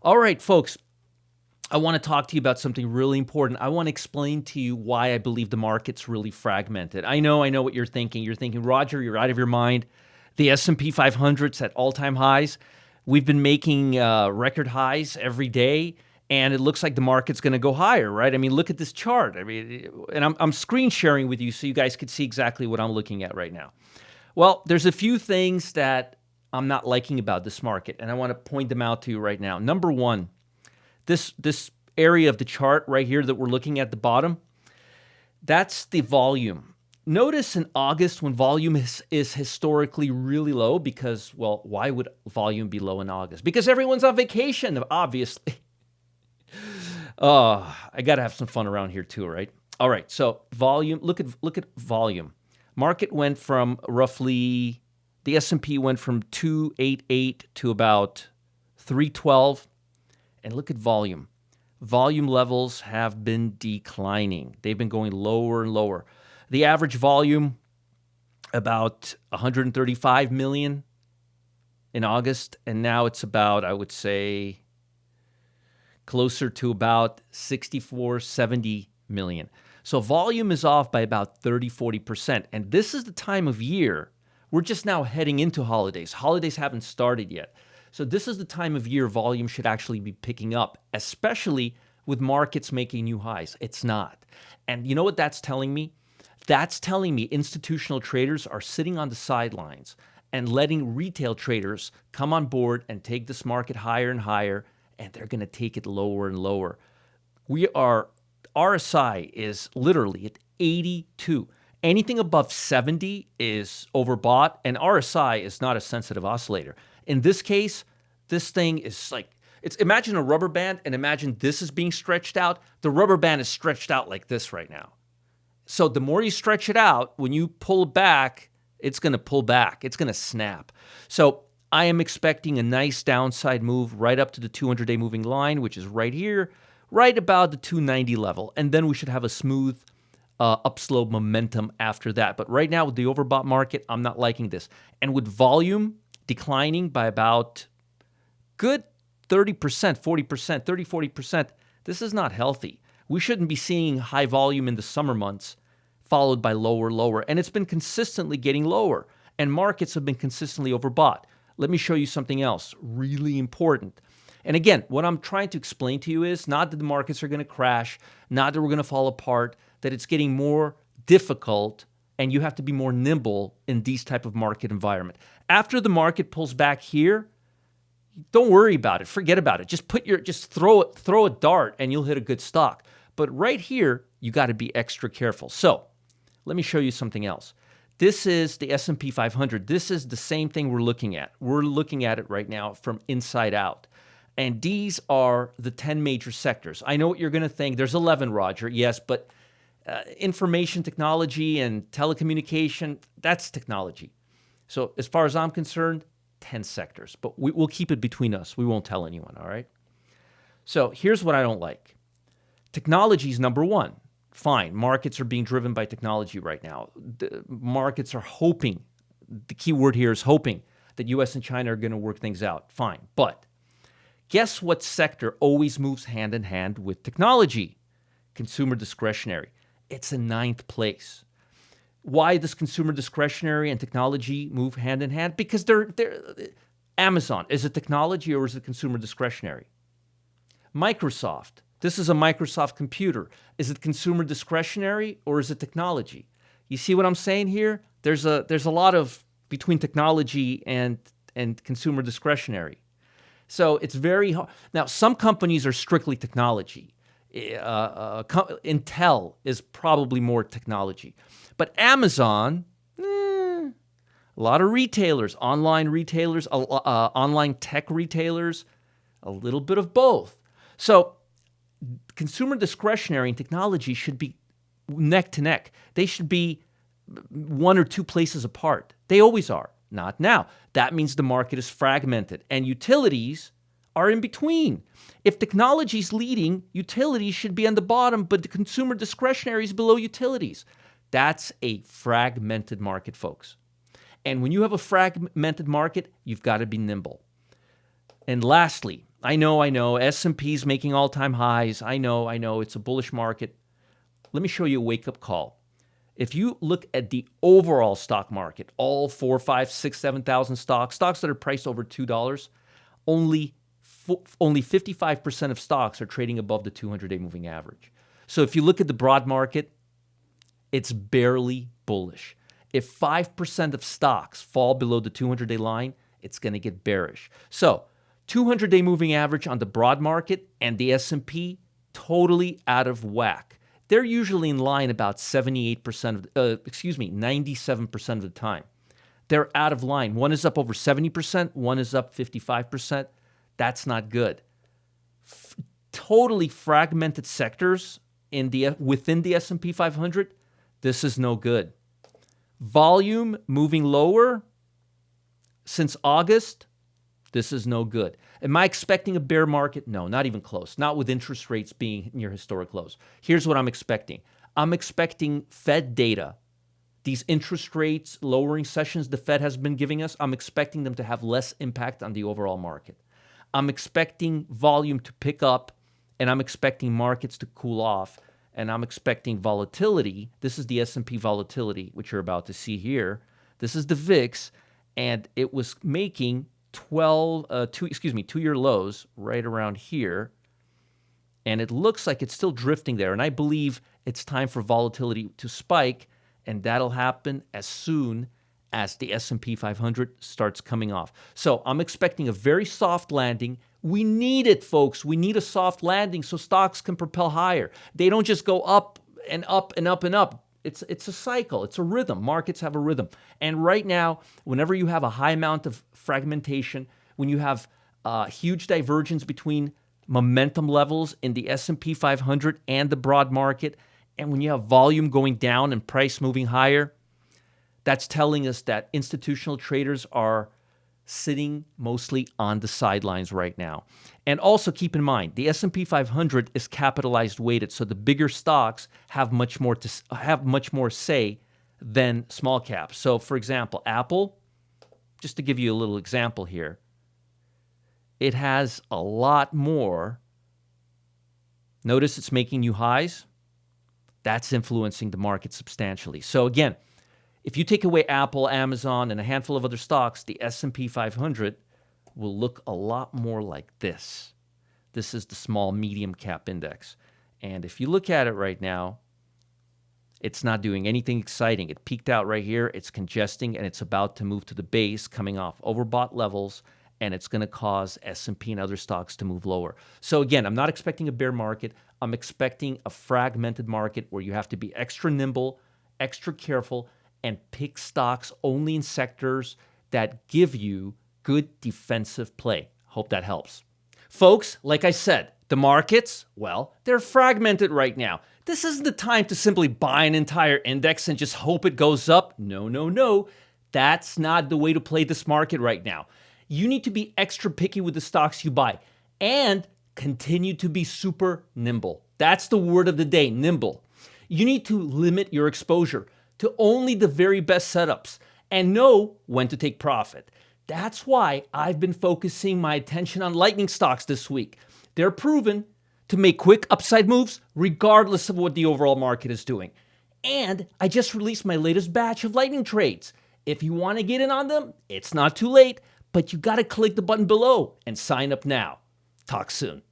All right, folks, I want to talk to you about something really important. I want to explain to you why I believe the market's really fragmented. I know what you're thinking. You're thinking, Roger, you're out of your mind. The S&P 500's at all-time highs. We've been making record highs every day, and it looks like the market's going to go higher, right? I mean, look at this chart. I mean, and I'm screen sharing with you so you guys could see exactly what I'm looking at right now. Well, there's a few things that I'm not liking about this market, and I want to point them out to you right now. Number one, this area of the chart right here that we're looking at the bottom, that's the volume. Notice in August when volume is historically really low because, well, why would volume be low in August? Because everyone's on vacation, obviously. I got to have some fun around here too, right? All right, so volume, look at volume. Market went from roughly, the S&P went from 288 to about 312. And look at volume. Volume levels have been declining. They've been going lower and lower. The average volume, about 135 million in August, and now it's about, I would say, closer to about 64, 70 million. So volume is off by about 30, 40%. And this is the time of year. We're just now heading into holidays. Holidays haven't started yet. So this is the time of year volume should actually be picking up, especially with markets making new highs. It's not. And you know what that's telling me? That's telling me institutional traders are sitting on the sidelines and letting retail traders come on board and take this market higher and higher, and they're going to take it lower and lower. RSI is literally at 82. Anything above 70 is overbought, and RSI is not a sensitive oscillator. In this case, this thing is like, imagine a rubber band and imagine this is being stretched out. The rubber band is stretched out like this right now. So the more you stretch it out, when you pull back, it's going to pull back. It's going to snap. So I am expecting a nice downside move right up to the 200-day moving line, which is right here, right about the 290 level. And then we should have a smooth upslope momentum after that. But right now with the overbought market, I'm not liking this. And with volume declining by about good 30%, 40%, 30, 40%, this is not healthy. We shouldn't be seeing high volume in the summer months followed by lower. And it's been consistently getting lower. And markets have been consistently overbought. Let me show you something else really important. And again, what I'm trying to explain to you is not that the markets are going to crash, not that we're going to fall apart, that it's getting more difficult and you have to be more nimble in these type of market environment. After the market pulls back here, don't worry about it. Forget about it. Just throw a dart and you'll hit a good stock. But right here, you got to be extra careful. So let me show you something else. This is the S&P 500. This is the same thing we're looking at. We're looking at it right now from inside out. And these are the 10 major sectors. I know what you're going to think. There's 11, Roger. Yes, but information technology and telecommunication, that's technology. So as far as I'm concerned, 10 sectors. But we'll keep it between us. We won't tell anyone, all right? So here's what I don't like. Technology is number one. Fine, markets are being driven by technology right now. The markets are hoping, the key word here is hoping, that U.S. and China are going to work things out. Fine, but guess what sector always moves hand in hand with technology? Consumer discretionary. It's in 9th place. Why does consumer discretionary and technology move hand in hand? Because they're Amazon, is it technology or is it consumer discretionary? Microsoft, this is a Microsoft computer. Is it consumer discretionary or is it technology? You see what I'm saying here? There's a lot of between technology and consumer discretionary. So it's very hard. Now, some companies are strictly technology. Intel is probably more technology. But Amazon, a lot of retailers, online tech retailers, a little bit of both. So consumer discretionary and technology should be neck to neck. They should be one or two places apart. They always are. Not now. That means the market is fragmented and utilities are in between. If technology is leading, utilities should be on the bottom, but the consumer discretionary is below utilities. That's a fragmented market, folks. And when you have a fragmented market, you've got to be nimble. And lastly, I know. S&P's making all-time highs. I know. It's a bullish market. Let me show you a wake-up call. If you look at the overall stock market, all 4, 5, 6, 7,000 stocks that are priced over $2, only 55% of stocks are trading above the 200-day moving average. So if you look at the broad market, it's barely bullish. If 5% of stocks fall below the 200-day line, it's going to get bearish. So 200-day moving average on the broad market and the S&P, totally out of whack. They're usually in line about 97% of the time. They're out of line. One is up over 70%, one is up 55%. That's not good. Totally fragmented sectors within the S&P 500, this is no good. Volume moving lower since August, this is no good. Am I expecting a bear market? No, not even close. Not with interest rates being near historic lows. Here's what I'm expecting. I'm expecting Fed data. These interest rates lowering sessions the Fed has been giving us, I'm expecting them to have less impact on the overall market. I'm expecting volume to pick up, and I'm expecting markets to cool off, and I'm expecting volatility. This is the S&P volatility, which you're about to see here. This is the VIX, and it was making 2-year lows right around here, and it looks like it's still drifting there, and I believe it's time for volatility to spike, and that'll happen as soon as the S&P 500 starts coming off. So I'm expecting a very soft landing. We need it, folks. We need a soft landing so stocks can propel higher. They don't just go up and up and up and up. It's a cycle. It's a rhythm. Markets have a rhythm. And right now, whenever you have a high amount of fragmentation, when you have huge divergence between momentum levels in the S&P 500 and the broad market, and when you have volume going down and price moving higher, that's telling us that institutional traders are sitting mostly on the sidelines right now. And also keep in mind, the S&P 500 is capitalized weighted, so the bigger stocks have much more say than small caps. So for example, Apple, just to give you a little example here, it has a lot more. Notice it's making new highs. That's influencing the market substantially. So again, if you take away Apple, Amazon, and a handful of other stocks, the S&P 500 will look a lot more like this. This is the small medium cap index. And if you look at it right now, it's not doing anything exciting. It peaked out right here. It's congesting, and it's about to move to the base, coming off overbought levels, and it's going to cause S&P and other stocks to move lower. So again, I'm not expecting a bear market. I'm expecting a fragmented market where you have to be extra nimble, extra careful, and pick stocks only in sectors that give you good defensive play. Hope that helps. Folks, like I said, the markets, well, they're fragmented right now. This isn't the time to simply buy an entire index and just hope it goes up. No. That's not the way to play this market right now. You need to be extra picky with the stocks you buy and continue to be super nimble. That's the word of the day, nimble. You need to limit your exposure to only the very best setups and know when to take profit. That's why I've been focusing my attention on lightning stocks this week. They're proven to make quick upside moves regardless of what the overall market is doing. And I just released my latest batch of lightning trades. If you want to get in on them, it's not too late, but you got to click the button below and sign up now. Talk soon.